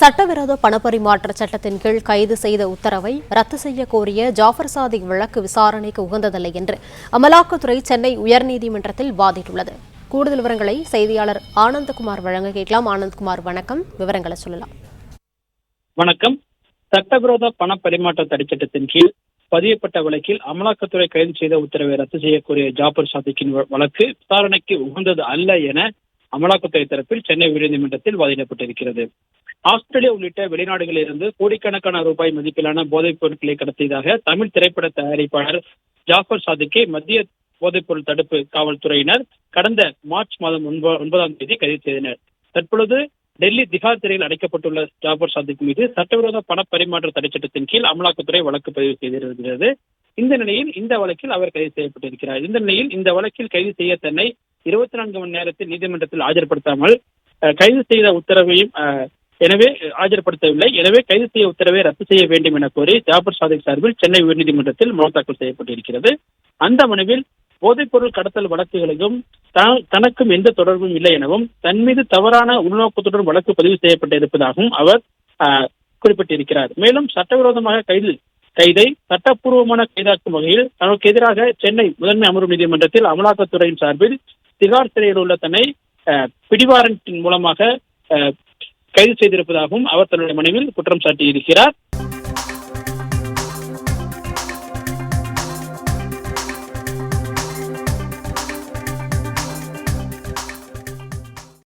சட்டவிரோத பணப்பரிமாற்ற சட்டத்தின் கீழ் கைது செய்த உத்தரவை ரத்து செய்ய கோரிய ஜாஃபர் சாதிக் வழக்கு விசாரணைக்கு உகந்ததில்லை என்று அமலாக்கத்துறை சென்னை உயர்நீதிமன்றத்தில் வாதிட்டுள்ளது. கூடுதல் விவரங்களை செய்தியாளர் ஆனந்த்குமார் வழங்க கேட்கலாம். ஆனந்த்குமார், வணக்கம். விவரங்களை சொல்லலாம். வணக்கம். சட்டவிரோத பண பரிமாற்ற தடைச்சட்டத்தின் கீழ் பதியப்பட்ட வழக்கில் அமலாக்கத்துறை கைது செய்த உத்தரவை ரத்து செய்யக்கூடிய ஜாஃபர் சாதிக்கின் வழக்கு விசாரணைக்கு உகந்தது அல்ல என அமலாக்கத்துறை தரப்பில் சென்னை உயர்நீதிமன்றத்தில் வாதிடப்பட்டிருக்கிறது. ஆஸ்திரேலியா உள்ளிட்ட வெளிநாடுகளில் இருந்து கோடிக்கணக்கான ரூபாய் மதிப்பிலான போதைப் பொருட்களை கடத்தியதாக தமிழ் திரைப்பட தயாரிப்பாளர் ஜாஃபர் சாதிக்கை மத்திய போதைப்பொருள் தடுப்பு காவல்துறையினர் கடந்த மார்ச் மாதம் 9ஆம் தேதி கைது செய்தனர். தற்பொழுது டெல்லி திகார் சிறையில் அடைக்கப்பட்டுள்ள ஜாஃபர் சாதிக் மீது சட்டவிரோத பண பரிமாற்ற தடைச்சட்டத்தின் கீழ் அமலாக்கத்துறை வழக்கு பதிவு செய்திருக்கிறது. இந்த நிலையில் இந்த வழக்கில் அவர் கைது செய்யப்பட்டிருக்கிறார். இந்த நிலையில் இந்த வழக்கில் கைது செய்ய தன்னை 24 மணி நேரத்தில் நீதிமன்றத்தில் ஆஜர்படுத்தாமல் கைது செய்த உத்தரவையும் ஆஜர்படுத்தவில்லை. எனவே கைது செய்ய உத்தரவை ரத்து செய்ய வேண்டும் என கோரி ஜாஃபர் சாதிக் சார்பில் சென்னை உயர்நீதிமன்றத்தில் மனு தாக்கல் செய்யப்பட்டிருக்கிறது. அந்த மனுவில் போதைப்பொருள் கடத்தல் வழக்குகளுக்கும் தனக்கும் எந்த தொடர்பும் இல்லை எனவும் தன் மீது தவறான உள்நோக்கத்துடன் வழக்கு பதிவு செய்யப்பட்டிருப்பதாகவும் அவர் குறிப்பிட்டிருக்கிறார். மேலும் சட்டவிரோதமாக கைதை சட்டப்பூர்வமான கைதாக்கும் வகையில் தனக்கு எதிராக சென்னை முதன்மை அமர்வு நீதிமன்றத்தில் அமலாக்கத்துறையின் சார்பில் திகார் சிறையில் உள்ள தன்னை பிடிவாரண்டின் மூலமாக கைது செய்திருப்பதாகவும் அவர் தன்னுடைய மனுவில் குற்றம் சாட்டியிருக்கிறார்.